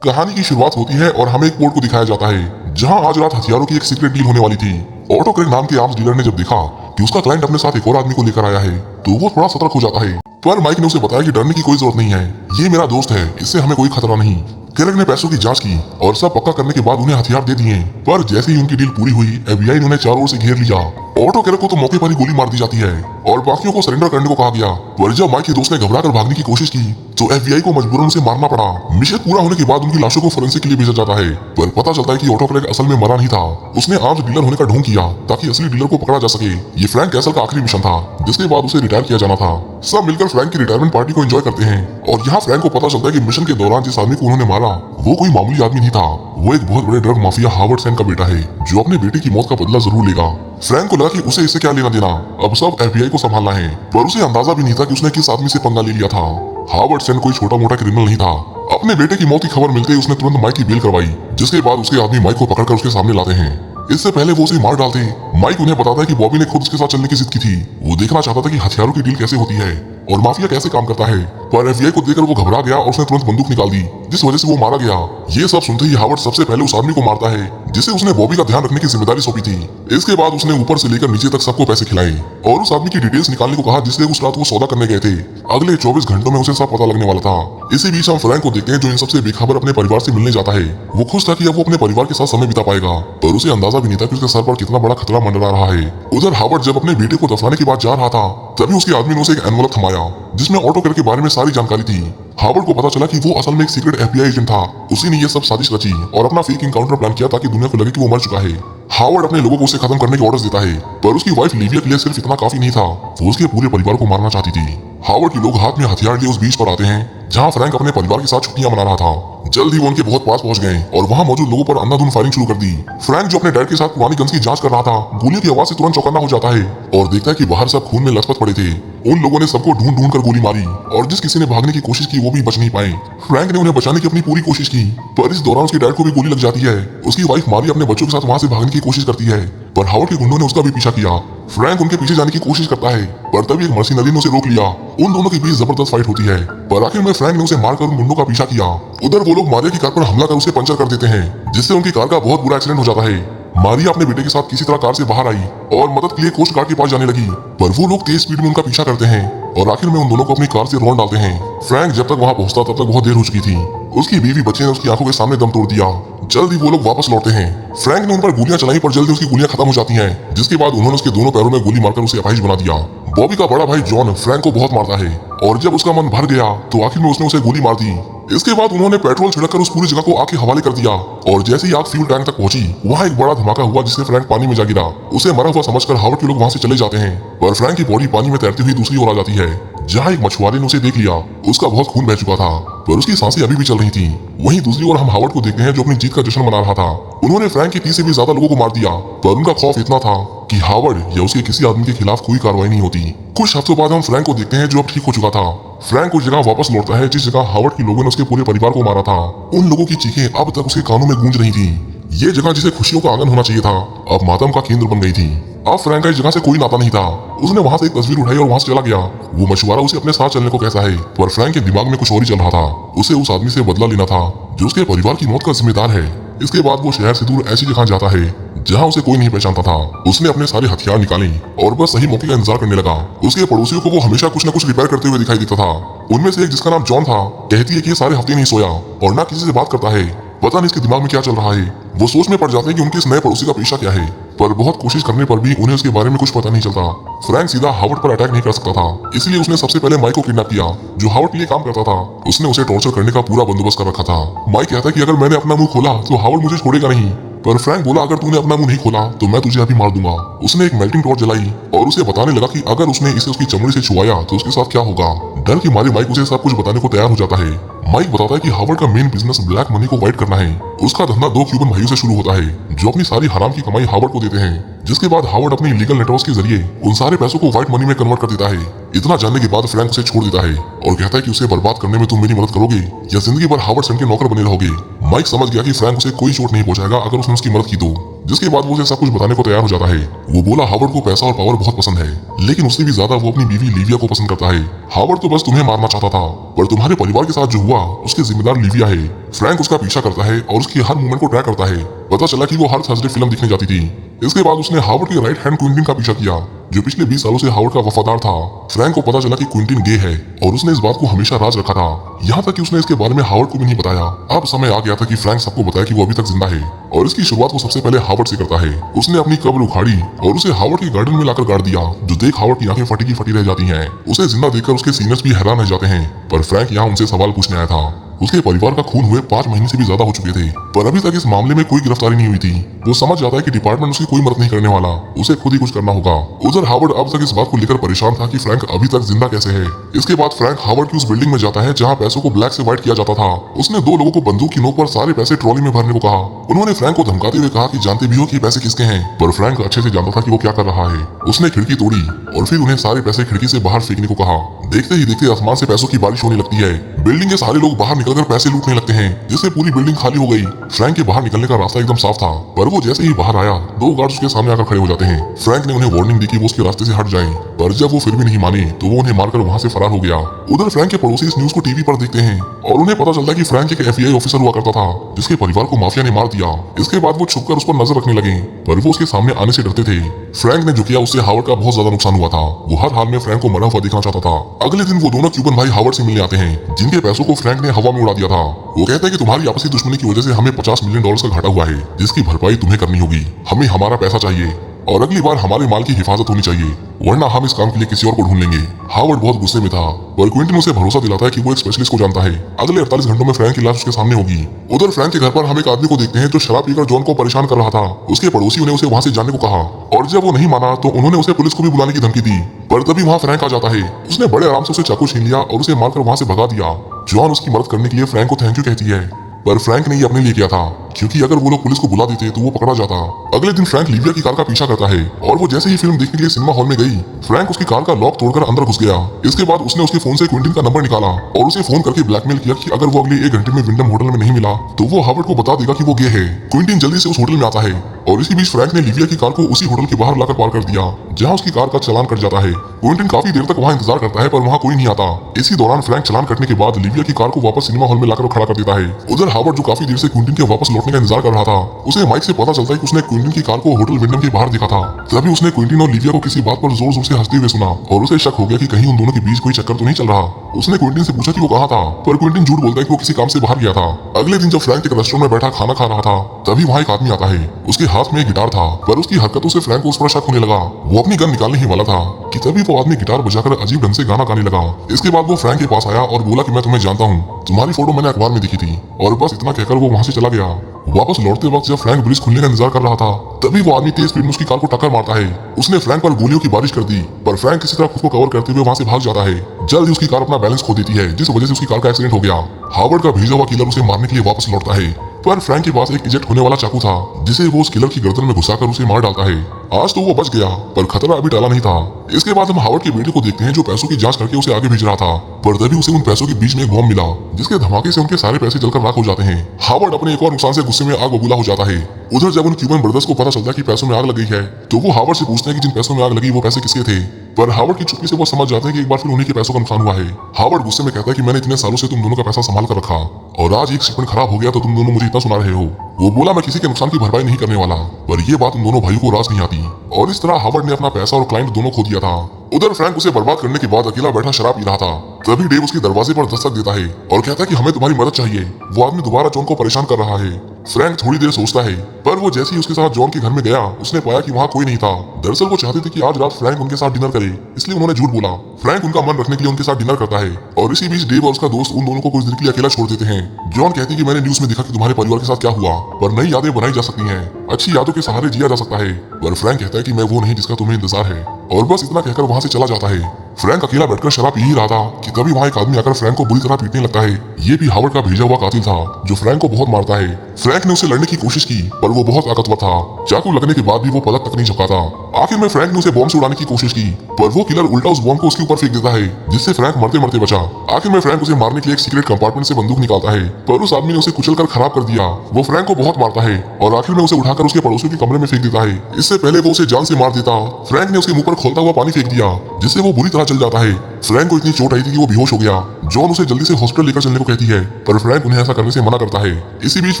कहानी की शुरुआत होती है और हमें एक पोर्ट को दिखाया जाता है जहां आज रात हथियारों की एक सीक्रेट डील होने वाली थी। ऑटो क्रेग नाम के आर्म्स डीलर ने जब देखा कि उसका क्लाइंट अपने साथ एक और आदमी को लेकर आया है तो वो थोड़ा सतर्क हो जाता है। पर माइक ने उसे बताया कि डरने की कोई जरूरत नहीं है, ये मेरा दोस्त है, इससे हमें कोई खतरा नहीं। क्रेग ने पैसों की जांच की और सब पक्का करने के बाद उन्हें हथियार दे दिए। पर जैसे ही उनकी डील पूरी हुई, एफबीआई ने उन्हें चारों ओर से घेर लिया। ऑटो क्रेग को तो मौके पर ही गोली मार दी जाती है और बाकियों को सरेंडर करने को कहा गया। पर जब माइक के दोस्त ने घबराकर भागने की कोशिश की तो एफबीआई को मजबूरन उसे मारना पड़ा। मिशन पूरा होने के बाद उनकी लाशों को फोरेंसिक के लिए भेजा जाता है, पर पता चलता है कि ऑटो क्रेग असल में मरा नहीं था। उसने आर्म्स डीलर होने का ढोंग किया ताकि असली डीलर को पकड़ा जा सके। ये फ्रैंक कैसल का आखिरी मिशन था, जिसके बाद उसे रिटायर किया जाना था। सब मिलकर फ्रैंक की रिटायरमेंट पार्टी को एंजॉय करते हैं और यहाँ फ्रैंक को पता चलता है कि मिशन के दौरान जिस आदमी को उन्होंने मारा वो कोई मामूली आदमी नहीं था। वो एक बहुत बड़े ड्रग माफिया हार्वर्ड सैन का बेटा है जो अपने बेटे की मौत का बदला जरूर लेगा। फ्रैंक को लगा कि उसे इससे क्या लेना देना, अब सब एफबीआई को संभालना है। पर उसे अंदाजा भी नहीं था कि उसने किस आदमी से पंगा ले लिया था। हार्वर्ड सैन कोई छोटा मोटा क्रिमिनल नहीं था। अपने बेटे की मौत की खबर मिलते ही उसने तुरंत माइक की बेल करवाई, जिसके बाद उसके आदमी माइक को पकड़कर उसके सामने लाते हैं। इससे पहले वो उसे मार डालते, माइक उन्हें बताता है कि बॉबी ने खुद उसके साथ चलने की जिद की थी। वो देखना चाहता था कि हथियारों की डील कैसे होती है और माफिया कैसे काम करता है। पर एफबीआई को देखकर वो घबरा गया और उसने तुरंत बंदूक निकाल दी, जिस वजह से वो मारा गया। ये सब सुनते ही हार्वर्ड सबसे पहले उस आदमी को मारता है जिसे उसने बॉबी का ध्यान रखने की जिम्मेदारी सौंपी थी। इसके बाद उसने ऊपर से लेकर नीचे तक सबको पैसे खिलाए और उस आदमी की डिटेल्स निकालने को कहा जिससे उस रात वो सौदा करने गए थे। अगले 24 घंटों में उसे सब पता लगने वाला था। इसी बीच हम फ्रैंक को देखते हैं जो इन सबसे बेखबर अपने परिवार से मिलने जाता है। वो खुश था कि अब वो अपने परिवार के साथ समय बिता पाएगा, पर उसे अंदाजा भी नहीं था कि उसके सर पर कितना बड़ा खतरा मंडरा रहा है। उधर हार्वर्ड जब अपने बेटे को दफनाने के बाद जा रहा था तभी उसके आदमी ने उसे एक एनवलप थमाया जिसमें ऑटो क्रेग के बारे में सारी जानकारी थी। हार्वर्ड को पता चला कि वो असल में एक सीक्रेट एफबीआई एजेंट था। उसी ने ये सब साजिश रची और अपना फेक इनकाउंटर प्लान किया ताकि दुनिया को लगे कि वो मर चुका है। हार्वर्ड अपने लोगों को उसे खत्म करने के ऑर्डर्स देता है, पर उसकी वाइफ लिविया के लिए सिर्फ इतना काफी नहीं था, वो उसके पूरे परिवार को मारना चाहती थी। हार्वर्ड के लोग हाथ में हथियार लिए उस बीच पर आते हैं जहां फ्रैंक अपने परिवार के साथ छुट्टियां मना रहा था। जल्द ही वो उनके बहुत पास पहुंच गए और वहां मौजूद लोगों पर अंधाधुंध फायरिंग शुरू कर दी। फ्रैंक जो अपने डैड के साथ पुरानी गन्स की जांच कर रहा था, गोलियों की आवाज से तुरंत चौकन्ना हो जाता है और देखता है कि बाहर सब खून में लथपथ पड़े थे। उन लोगों ने सबको ढूंढ ढूंढ कर गोली मारी और जिस किसी ने भागने की कोशिश की वो भी बच नहीं पाए। फ्रैंक ने उन्हें बचाने की अपनी पूरी कोशिश की, पर इस दौरान उसके डैड को भी गोली लग जाती है। उसकी वाइफ मारी अपने बच्चों के साथ वहां से भागने की कोशिश करती है, पर हार्वर्ड के गुंडों ने उसका भी पीछा किया। फ्रैंक उनके पीछे जाने की कोशिश करता है, पर तभी एक मर्सिनरी ने उसे रोक लिया। उन दोनों के बीच जबरदस्त फाइट होती है, पर आखिर में फ्रैंक ने उसे मारकर उन गुंडों का पीछा किया। उधर वो लोग मारिया की कार पर हमला कर उसे पंचर कर देते हैं, जिससे उनकी कार का बहुत बुरा एक्सीडेंट हो जाता है। मारिया अपने बेटे के साथ किसी तरह कार से बाहर आई और मदद के लिए कोस्ट गार्ड के पास जाने लगी, पर वो लोग तेज स्पीड में उनका पीछा करते हैं और आखिर में उन दोनों को अपनी कार से रौंद डालते हैं। फ्रैंक जब तक वहां पहुंचता तब तक बहुत देर हो चुकी थी। उसकी बीवी बच्चे ने उसकी आंखों के सामने दम तोड़ दिया। जल्द ही वो लोग वापस लौटते हैं। फ्रैंक ने उन पर गोलियां चलाई पर जल्दी उसकी गोलियां खत्म हो जाती हैं, जिसके बाद उन्होंने उसके दोनों पैरों में गोली मारकर उसे अपाहिज बना दिया। बॉबी का बड़ा भाई जॉन फ्रैंक को बहुत मारता है और जब उसका मन भर गया तो आखिर में उसने उसे गोली मार दी। इसके बाद उन्होंने पेट्रोल छिड़ककर उस पूरी जगह को आग के हवाले कर दिया और जैसे ही आग फ्यूल टैंक तक पहुंची वहां एक बड़ा धमाका हुआ जिससे फ्रैंक पानी में जा गिरा। उसे मरा हुआ समझकर हार्वर्ड के लोग वहां से चले जाते हैं, पर फ्रैंक की बॉडी पानी में तैरती हुई दूसरी ओर आ जाती है जहां एक मछुआरे ने उसे देख लिया। उसका बहुत खून बह चुका था पर उसकी सांसें अभी भी चल रही थी। वहीं दूसरी ओर हम हार्वर्ड को देखते हैं जो अपनी जीत का जश्न मना रहा था। उन्होंने फ्रैंक के 30 से भी ज्यादा लोगों को मार दिया, पर उनका खौफ इतना था कि हार्वर्ड या उसके किसी आदमी के खिलाफ कोई कार्रवाई नहीं होती। कुछ हफ्तों बाद हम फ्रैंक को देखते हैं जो अब ठीक हो चुका था। फ्रैंक उस जगह वापस लौटता है जिस जगह हार्वर्ड के लोगों ने उसके पूरे परिवार को मारा था। उन लोगों की चीखें अब तक उसके कानों में गूंज रही थी। ये जगह जिसे खुशियों का आंगन होना चाहिए था अब मातम का केंद्र बन गई थी। अब फ्रैंक का इस जगह से कोई नाता नहीं था। उसने वहां से एक तस्वीर उठाई और वहां से चला गया। वो मछुआरा उसे अपने साथ चलने को कहता है, पर फ्रैंक के दिमाग में कुछ और ही चल रहा था। उसे उस आदमी से बदला लेना था जो उसके परिवार की मौत का जिम्मेदार है। इसके बाद वो शहर से दूर ऐसी जगह जाता है जहां उसे कोई नहीं पहचानता था। उसने अपने सारे हथियार निकाले और बस सही मौके का इंतजार करने लगा। उसके पड़ोसियों को वो हमेशा कुछ न कुछ रिपेयर करते हुए दिखाई देता था। उनमें से एक जिसका नाम जॉन था कहती है कि ये सारे हफ्ते नहीं सोया और ना किसी से बात करता है। पता नहीं इसके दिमाग में क्या चल रहा है। वो सोच में पड़ जाते हैं कि उनके इस नए पड़ोसी का पेशा क्या है, पर बहुत कोशिश करने पर भी उन्हें उसके बारे में कुछ पता नहीं चलता। फ्रैंक सीधा हार्वर्ड पर अटैक नहीं कर सकता था, इसलिए उसने सबसे पहले माइक को किडनैप किया जो हार्वर्ड के लिए काम करता था। उसने उसे टॉर्चर करने का पूरा बंदोबस्त कर रखा था। माइक कहता है कि अगर मैंने अपना मुंह खोला तो हार्वर्ड मुझे छोड़ेगा नहीं, पर फ्रैंक बोला अगर तूने अपना मुंह नहीं खोला तो मैं तुझे अभी मार दूंगा। उसने एक मेल्टिंग टॉर्च जलाई और उसे बताने लगा कि अगर उसने इसे उसकी चमड़ी से छुआया तो उसके साथ क्या होगा। डर के मारे माइक उसे सब कुछ बताने को तैयार हो जाता है। माइक बताता है कि हार्वर्ड का मेन बिजनेस ब्लैक मनी को वाइट करना है। उसका धंधा 2 क्यूबन भाइयों से शुरू होता है जो अपनी सारी हराम की कमाई हार्वर्ड को देते हैं, जिसके बाद हार्वर्ड अपनी इलीगल नेटवर्क्स के जरिए उन सारे पैसों को व्हाइट मनी में कन्वर्ट कर देता है। इतना जानने के बाद फ्रैंक उसे छोड़ देता है और कहता है कि उसे बर्बाद करने में तुम मेरी मदद करोगे या जिंदगी भर हार्वर्ड सन के नौकर बने रहोगे। माइक समझ गया कि फ्रैंक उसे कोई चोट नहीं पहुंचाएगा अगर उसने उसकी मदद की तो। जिसके बाद वो उसे सब कुछ बताने को तैयार हो जाता है। वो बोला हावर्ड को पैसा और पावर बहुत पसंद है, लेकिन उससे भी ज्यादा वो अपनी बीवी लिविया को पसंद करता है। हावर्ड तो बस तुम्हें मारना चाहता था, पर तुम्हारे परिवार के साथ जो हुआ उसके जिम्मेदार लिविया है। फ्रैंक उसका पीछा करता है और उसकी हर मूवमेंट को ट्रैक करता है। पता चला कि वो हर थर्सडे फिल्म देखने जाती थी। इसके बाद उसने हावर्ड के राइट हैंड क्विंटिन का पीछा किया, जो पिछले 20 सालों से हावर्ड का वफादार था। फ्रैंक को पता चला कि क्विंटिन गे है और उसने इस बात को हमेशा राज रखा था, यहाँ तक कि उसने इसके बारे में हावर्ड को भी नहीं बताया। अब समय आ गया था कि फ्रैंक सबको बताए कि वो अभी तक जिंदा है, और इसकी शुरुआत वो सबसे पहले हावर्ड से करता है। उसने अपनी कब्र उखाड़ी और उसे हावर्ड के गार्डन में लाकर गाड़ दिया, जो देख हावर्ड की आंखें फटी की फटी रह जाती हैं। उसे जिंदा देखकर उसके सीनियर्स भी हैरान रह जाते हैं, पर फ्रैंक यहाँ उनसे सवाल पूछने आया था। उसके परिवार का खून हुए 5 महीने से भी ज्यादा हो चुके थे, पर अभी तक इस मामले में कोई गिरफ्तारी नहीं हुई थी। वो समझ जाता है कि डिपार्टमेंट उसकी कोई मदद नहीं करने वाला, उसे खुद ही कुछ करना होगा। उधर हावर्ड अब तक इस बात को लेकर परेशान था कि फ्रैंक अभी तक जिंदा कैसे है। इसके बाद फ्रैंक हावर्ड की उस बिल्डिंग में जाता है जहाँ पैसों को ब्लैक से व्हाइट किया जाता था। उसने 2 लोगों को बंदूक की नोक पर सारे पैसे ट्रॉली में भरने को कहा। उन्होंने फ्रैंक को धमकाते हुए कहा कि जानते भी हो कि पैसे किसके हैं, पर फ्रैंक अच्छे से जानता था कि वो क्या कर रहा है। उसने खिड़की तोड़ी और फिर उन्हें सारे पैसे खिड़की से बाहर फेंकने को कहा। देखते ही देखते आसमान से पैसों की बारिश होने लगती है। बिल्डिंग के सारे लोग बाहर निकलकर पैसे लूटने लगते हैं, जिससे पूरी बिल्डिंग खाली हो गई। फ्रैंक के बाहर निकलने का रास्ता एकदम साफ था, पर वो जैसे ही बाहर आया 2 गार्ड्स उसके सामने आकर खड़े हो जाते हैं। फ्रैंक ने उन्हें वार्निंग दी कि वो उसके रास्ते से हट जाएं, पर जब वो फिर भी नहीं माने तो वो उन्हें मारकर वहां से फरार हो गया। उधर फ्रैंक के पड़ोसी इस न्यूज को टीवी पर देखते हैं और उन्हें पता चलता है कि फ्रैंक एक FBI ऑफिसर हुआ करता था, जिसके परिवार को माफिया ने मार दिया। इसके बाद वो छुपकर उस पर नजर रखने लगे, पर वो उसके सामने आने से डरते थे। फ्रैंक ने जो किया उससे हावर्ड का बहुत ज्यादा नुकसान हुआ था। वो हर हाल में फ्रैंक को मरा हुआ देखना चाहता था। अगले दिन वो दोनों क्यूबन भाई हावर्ड से मिलने आते हैं, जिनके पैसों को फ्रैंक ने हवा में उड़ा दिया था। वो कहते हैं कि तुम्हारी आपसी दुश्मनी की वजह से हमें $50 मिलियन का घाटा हुआ है, जिसकी भरपाई तुम्हें करनी होगी। हमें हमारा पैसा चाहिए और अगली बार हमारे माल की हिफाजत होनी चाहिए, वरना हम इस काम के लिए किसी और को ढूंढ लेंगे। हावर्ड बहुत गुस्से में था, पर क्विंटन उसे भरोसा दिलाता है कि वो एक स्पेशलिस्ट को जानता है। अगले 48 घंटों में फ्रैंक की लाश उसके सामने होगी। उधर फ्रैंक के घर पर हम एक आदमी को देखते हैं जो शराब पीकर जॉन को परेशान कर रहा था। उसके पड़ोसियों ने उसे वहां से जाने को कहा, और जब वो नहीं माना तो उन्होंने उसे पुलिस को भी बुलाने की धमकी दी, पर तभी वहां फ्रैंक आ जाता है। उसने बड़े आराम से उसे चाकू छीन लिया और उसे मारकर वहां से भगा दिया। जॉन उसकी मदद करने के लिए फ्रैंक को थैंक यू कहती है, पर फ्रैंक ने ये अपने लिए किया था, क्योंकि अगर वो लोग पुलिस को बुला देते तो वो पकड़ा जाता। अगले दिन फ्रैंक लिविया की कार का पीछा करता है, और वो जैसे ही फिल्म देखने के लिए सिनेमा हॉल में गई, फ्रैंक उसकी कार का लॉक तोड़कर अंदर घुस गया। इसके बाद उसने उसके फोन से क्विंटन का नंबर निकाला और उसे फोन करके ब्लैकमेल किया कि अगर वो अगले 1 घंटे में विंडम होटल में नहीं मिला तो वो हावर्ड को बता देगा कि वो गे है। क्विंटन जल्दी से उस होटल में आता है, और इसी बीच फ्रैंक ने लिविया की कार को उसी होटल के बाहर लाकर पार कर दिया, जहाँ उसकी कार का चालान कट जाता है। क्विंटन काफी देर तक वहाँ इंतजार करता है, पर वहाँ कोई नहीं आता। इसी दौरान फ्रैंक चालान कटने के बाद लिविया की कार को वापस सिनेमा हॉल में लाकर खड़ा कर देता है। उधर हावर्ड जो काफी देर से क्विंटन के वापस लौटने का इंतजार कर रहा था, उसे माइक से पता चलता है कि उसने क्विंटन की कार को होटल विंडम के बाहर देखा था। तभी उसने क्विंटन और लिविया को किसी बात पर जोर जोर से हंसते हुए सुना, और उसे शक हो गया कि कहीं उन दोनों के बीच कोई चक्कर तो नहीं चल रहा। उसने क्विंटन से पूछा कि वो कहाँ था, पर क्विंटन झूठ बोलता है कि वो किसी काम से बाहर गया था। अगले दिन जब फ्रैंक एक रेस्टोरेंट में बैठा खाना खा रहा था, तभी वहाँ एक आदमी आता है। उसके हाथ में एक गिटार था, पर उसकी हरकतों से फ्रैंक को उस पर शक होने लगा। वो अपनी गन निकालने ही वाला था कि तभी वो आदमी गिटार बजाकर अजीब ढंग से गाना गाने लगा। इसके बाद वो फ्रैंक के पास आया और बोला कि मैं तुम्हें जानता हूँ, तुम्हारी फोटो मैंने अखबार में देखी थी, और बस इतना कहकर वो वहाँ से चला गया। वापस लौटते वक्त जब फ्रैंक ब्रिज खुलने का इंतजार कर रहा था, तभी वो आदमी तेज स्पीड में उसकी कार को टक्कर मारता है। उसने फ्रैंक पर गोलियों की बारिश कर दी, पर फ्रैंक किसी तरह खुद को कवर करते हुए वहाँ से भाग जाता है। जल्द ही उसकी कार अपना बैलेंस खो देती है, जिस वजह से उसकी कार का एक्सीडेंट हो गया। हावर्ड का भेजा हुआ किलर उसे मारने के लिए वापस लौटता है, पर फ्रैंक के पास एक इजेक्ट होने वाला चाकू था, जिसे वो उस किलर की गर्दन में घुसाकर उसे मार डालता है। आज तो वो बच गया, पर खतरा अभी टला नहीं था। इसके बाद हम हावर्ड के बेटे को देखते हैं, जो पैसों की जांच करके उसे आगे भेज रहा था, पर तभी उसे उन पैसों के बीच में एक बॉम्ब मिला, जिसके धमाके से उनके सारे पैसे जलकर राख हो जाते हैं। हावर्ड अपने एक और नुकसान से गुस्से में आग बबूला हो जाता है। उधर जब उन क्यूबन ब्रदर्स को पता चलता है कि पैसों में आग लगी है, तो वो हावर्ड से पूछते हैं कि जिन पैसों में आग लगी वो पैसे किसके थे, पर हावर्ड की चुप्पी से वो समझ जाते हैं कि एक बार फिर उन्हीं के पैसों का नुकसान हुआ है। हावर्ड गुस्से में कहता है कि मैंने इतने सालों से तुम दोनों का पैसा संभाल कर रखा, और आज एक शिपमेंट खराब हो गया तो तुम दोनों मुझे इतना सुना रहे हो। वो बोला मैं किसी के नुकसान की भरपाई नहीं करने वाला, पर ये बात उन दोनों भाइयों को राज नहीं आती, और इस तरह हावर्ड ने अपना पैसा और क्लाइंट दोनों खो दिया था। उधर फ्रैंक उसे बर्बाद करने के बाद अकेला बैठा शराब पी रहा था। तभी डेव उसके दरवाजे पर दस्तक देता है और कहता है कि हमें तुम्हारी मदद चाहिए, वो आदमी दोबारा जॉन को परेशान कर रहा है। फ्रैंक थोड़ी देर सोचता है, पर वो जैसे ही उसके साथ जॉन के घर में गया, उसने पाया कि वहाँ कोई नहीं था। दरअसल वो चाहते थे कि आज रात फ्रैंक उनके साथ डिनर करे, इसलिए उन्होंने झूठ बोला। फ्रैंक उनका मन रखने के लिए उनके साथ डिनर करता है, और इसी बीच डेव और उसका दोस्त उन दोनों को कुछ दिन के लिए अकेला छोड़ देते हैं। जॉन कहती है कि मैंने न्यूज में देखा कि तुम्हारे परिवार के साथ क्या हुआ, पर नई यादें बनाई जा सकती हैं, अच्छी यादों के सहारे जिया जा सकता है। पर फ्रैंक कहता है कि मैं वो नहीं जिसका तुम्हें इंतजार है, और बस इतना कहकर वहाँ से चला जाता है। फ्रैंक अकेला बैठकर शराब पी ही रहा था कि तभी वहाँ एक आदमी आकर फ्रैंक को बुरी तरह पीटने लगता है। ये भी हावर्ड का भेजा हुआ कातिल था, जो फ्रैंक को बहुत मारता है। फ्रैंक ने उसे लड़ने की कोशिश की, पर वो बहुत ताकतवर था। चाकू लगने के बाद भी वो पलक तक नहीं झुका था। आखिर में फ्रैंक ने उसे बॉम्ब से उड़ाने की कोशिश की, पर वो किलर उल्टा उस बॉम्ब को उसके ऊपर फेंक देता है, जिससे फ्रैंक मरते मरते बचा। आखिर में फ्रैंक उसे मारने के लिए एक सीक्रेट कंपार्टमेंट से बंदूक निकालता है, पर उस आदमी ने उसे कुचलकर खराब कर दिया। वो फ्रैंक को बहुत मारता है और आखिर में उसे उठाकर उसके पड़ोसियों के कमरे में फेंक देता है। इससे पहले वो उसे जान से मार देता, फ्रैंक ने उसके मुंह पर खोलता हुआ पानी फेंक दिया, जिससे वो बुरी तरह जल जाता है। फ्रैंक को इतनी चोट आई थी कि वो बेहोश हो गया। जॉन उसे जल्दी से हॉस्पिटल लेकर चलने को कहती है, पर फ्रैंक उन्हें ऐसा करने से मना करता है। इसी बीच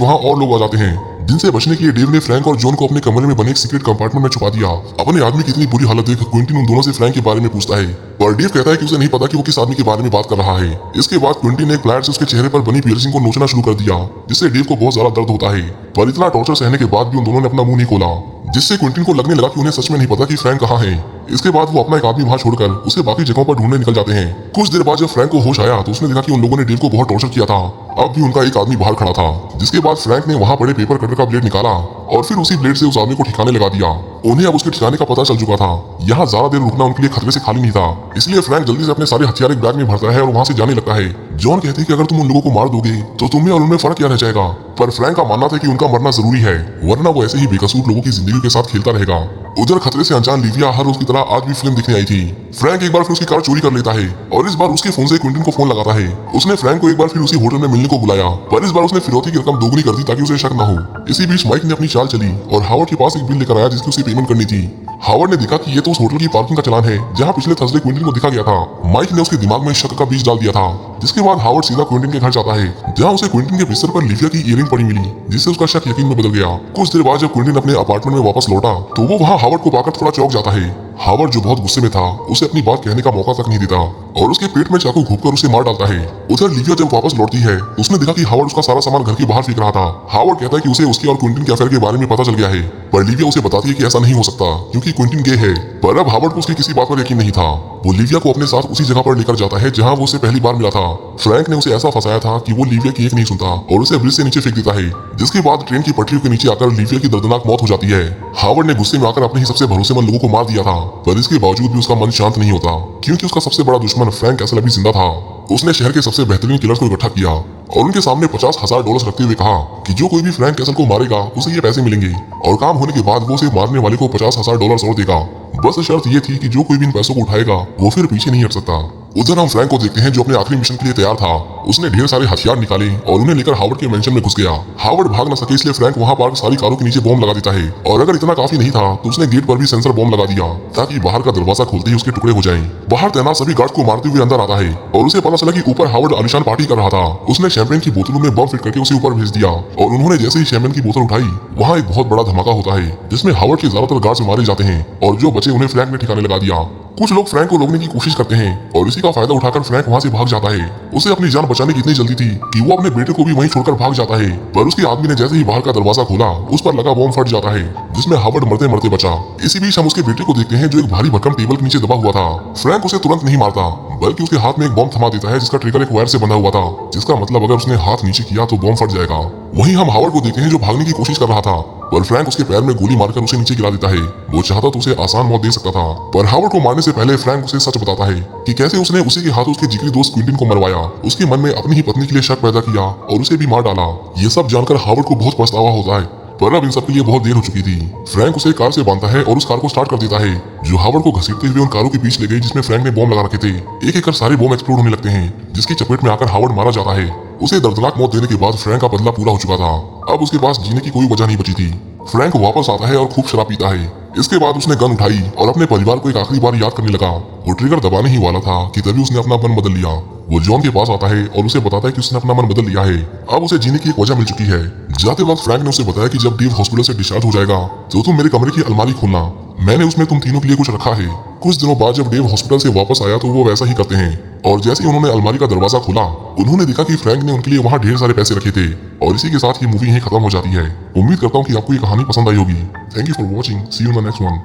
वहाँ और लोग आ जाते हैं, जिनसे बचने के लिए डेव ने फ्रैंक और जॉन को अपने कमरे में बने एक सीक्रेट कंपार्टमेंट में छुपा दिया। अपने आदमी की इतनी बुरी हालत देख क्विंटिन उन दोनों से फ्रैंक के बारे में पूछता है, पर डेव कहता है कि उसे नहीं पता कि वो किस आदमी के बारे में बात कर रहा है। इसके बाद क्विंटिन ने एक प्लायर से उसके चेहरे पर बनी पियर्सिंग को नोचना शुरू कर दिया, जिससे डेव को बहुत ज्यादा दर्द होता है। पर इतना टॉर्चर सहने के बाद भी उन दोनों ने अपना मुंह नहीं खोला, जिससे क्विंटिन को लगने लगा कि उन्हें सच में नहीं पता कि फ्रैंक कहाँ है। इसके बाद वो अपना एक आदमी वहाँ छोड़कर उसे बाकी जगहों पर ढूंढने निकल जाते हैं। कुछ देर बाद जब फ्रैंक को होश आया तो उसने देखा कि उन लोगों ने डेव को बहुत टॉर्चर किया था। अब भी उनका एक आदमी बाहर खड़ा था, जिसके बाद फ्रैंक ने वहाँ पड़े पेपर कटर का ब्लेड निकाला और फिर उसी ब्लेड से उस आदमी को ठिकाने लगा दिया। उन्हें अब उसके ठिकाने का पता चल चुका था। यहाँ ज्यादा देर रुकना उनके लिए खतरे से खाली नहीं था, इसलिए फ्रैंक जल्दी से अपने सारे हथियार एक बैग में भरता है और वहाँ से जाने लगता है। जॉन कहते हैं कि अगर तुम उन लोगों को मार दोगे तो तुम्हें और उनमें फर्क क्या रह जाएगा, पर फ्रैंक का मानना था कि उनका मरना जरूरी है, वरना वो ऐसे ही बेकसूर लोगों की जिंदगी के साथ खेलता रहेगा। उधर खतरे से अनजान लिविया हर रोज की तरह आज भी फिल्म देखने आई थी। फ्रैंक एक बार फिर उसकी कार चोरी कर लेता है और इस बार उसके फोन से क्विंटिन को फोन लगाता है। उसने फ्रैंक को एक बार फिर उसी होटल में मिलने को बुलाया, पर इस बार उसने फिरौती की रकम दोगुनी कर दी ताकि उसे शक न हो। इसी बीच माइक ने अपनी चाल चली और हावर्ड के पास एक बिल लेकर आया जिसकी उसे पेमेंट करनी थी। हावर्ड ने देखा कि ये तो उस होटल की पार्किंग का चलान है जहाँ पिछले थर्सडे क्विंटिन को दिखा गया था। माइक ने उसके दिमाग में शक का बीज डाल दिया था, जिसके बाद हावर्ड सीधा क्विंटिन के घर जाता है, जहाँ उसे क्विंटिन के बिस्तर पर लिविया की इयरिंग पड़ी मिली, जिससे उसका शक यकीन में बदल गया। कुछ देर बाद जब क्विंटिन अपने अपार्टमेंट में वापस लौटा तो वो वहाँ हावर्ड को पाकर थोड़ा चौंक जाता है। हावर्ड जो बहुत गुस्से में था उसे अपनी बात कहने का मौका तक नहीं देता और उसके पेट में चाकू घोंपकर उसे मार डालता है। उधर लिविया जब वापस लौटती है उसने देखा कि हावर्ड उसका सारा सामान घर के बाहर फेंक रहा था। हावर्ड कहता है कि उसे उसके और क्विंटिन के अफेयर के बारे में पता चल गया है, पर लिविया उसे बताती है कि ऐसा नहीं हो सकता क्योंकि क्विंटिन गे है। पर अब हावर्ड को उसकी किसी बात पर यकीन नहीं था। वो लिविया को अपने साथ उसी जगह पर लेकर जाता है जहाँ वो उसे पहली बार मिला था। फ्रैंक ने उसे ऐसा फंसाया था कि वो लिविया की एक नहीं सुनता और उसे ब्रिज से नीचे फेंक देता है, जिसके बाद ट्रेन की पटरियों के नीचे आकर लिविया की दर्दनाक मौत हो जाती है। हावर्ड ने गुस्से में आकर अपने ही सबसे भरोसेमंद लोगों को मार दिया था, पर इसके बावजूद भी उसका मन शांत नहीं होता क्योंकि उसका सबसे बड़ा दुश्मन फ्रैंक कैसल अभी जिंदा था। उसने शहर के सबसे बेहतरीन किलर्स को इकट्ठा किया और उनके सामने $50,000 रखते हुए कहा कि जो कोई भी फ्रैंक कैसल को मारेगा उसे ये पैसे मिलेंगे और काम होने के बाद वो उसे मारने वाले को $50,000 और देगा। बस शर्त ये थी कि जो कोई भी इन पैसों को उठाएगा वो फिर पीछे नहीं हट सकता। उधर हम फ्रैंक को देखते हैं जो अपने आखिरी मिशन के लिए तैयार था। उसने ढेर सारे हथियार निकाले और उन्हें लेकर हावर्ड के मेंशन में घुस गया। हावर्ड भाग न सके इसलिए फ्रैंक वहां पार्क सारी कारों के नीचे बॉम्ब लगा देता है और अगर इतना काफी नहीं था तो उसने गेट पर भी सेंसर बॉम्ब लगा दिया ताकि बाहर का दरवाजा खोलते ही उसके टुकड़े हो जाएं। बाहर तैनात सभी गार्ड को मारते हुए अंदर आता है और उसे पता चला कि ऊपर हावर्ड आलिशान पार्टी कर रहा था। उसने शैंपेन की बोतलों में बम फिट करके उसे ऊपर भेज दिया और उन्होंने जैसे ही शैंपेन की बोतल उठाई वहाँ एक बहुत बड़ा धमाका होता है जिसमें हावर्ड के ज्यादातर गार्ड्स मारे जाते हैं और जो बचे उन्हें फ्रैंक ने ठिकाने लगा दिया। कुछ लोग फ्रैंक को रोकने की कोशिश करते हैं और इसी का फायदा उठाकर फ्रैंक वहां से भाग जाता है। उसे अपनी जान बचाने की इतनी जल्दी थी कि वो अपने बेटे को भी वहीं छोड़कर भाग जाता है, पर उसके आदमी ने जैसे ही बाहर का दरवाजा खोला उस पर लगा बॉम्ब फट जाता है जिसमें हावर्ड मरते मरते बचा। इसी बीच हम उसके बेटे को देखते हैं जो एक भारी भरकम टेबल के नीचे दबा हुआ था। फ्रैंक उसे तुरंत नहीं मारता बल्कि उसके हाथ में एक बॉम्ब थमा देता है जिसका ट्रिगर एक वायर से बंधा हुआ था, जिसका मतलब अगर उसने हाथ नीचे किया तो बॉम्ब फट जाएगा। वहीं हम हावर्ड को देखते हैं जो भागने की कोशिश कर रहा था, पर फ्रैंक उसके पैर में गोली मारकर उसे नीचे गिरा देता है। वो चाहता तो उसे आसान मौत दे सकता था, पर हावर्ड को मारने से पहले फ्रैंक उसे सच बताता है कि कैसे उसने उसी के हाथों उसके जिगरी दोस्त क्विंटिन को मरवाया, उसके मन में अपनी ही पत्नी के लिए शक पैदा किया और उसे भी मार डाला। ये सब जानकर हावर्ड को बहुत पछतावा होता है, पर अब इन सब के लिए बहुत देर हो चुकी थी। फ्रैंक उसे कार से बांधता है और उस कार को स्टार्ट कर देता है जो हावर्ड को घसीटते हुए उन कारों के बीच ले गई जिसमें फ्रैंक ने बॉम्ब लगा रखे थे। एक एक कर सारे बॉम्ब एक्सप्लोड होने लगते हैं जिसकी चपेट में आकर हावर्ड मारा जाता है। उसे दर्दनाक मौत देने के बाद फ्रैंक का बदला पूरा हो चुका था। अब उसके पास जीने की कोई वजह नहीं बची थी। फ्रैंक वापस आता है और खूब शराब पीता है। इसके बाद उसने गन उठाई और अपने परिवार को एक आखिरी बार याद करने लगा। वो ट्रिगर दबाने ही वाला था कि तभी उसने अपना मन बदल लिया। वो जॉन के पास आता है और उसे बताता है कि उसने अपना मन बदल लिया है, अब उसे जीने की एक वजह मिल चुकी है। जाते वक्त फ्रैंक ने उसे बताया कि जब डेव हॉस्पिटल से डिस्चार्ज हो जाएगा तो तुम मेरे कमरे की अलमारी खोलना, मैंने उसमें तुम तीनों के लिए कुछ रखा है। कुछ दिनों बाद जब डेव हॉस्पिटल से वापस आया तो वो वैसा ही करते हैं और जैसे ही उन्होंने अलमारी का दरवाजा खोला उन्होंने देखा कि फ्रैंक ने उनके लिए वहाँ ढेर सारे पैसे रखे थे। और इसी के साथ ये मूवी यहीं खत्म हो जाती है। उम्मीद करता हूँ कि आपको ये कहानी पसंद आई होगी। Thank you for watching, see you in the next one.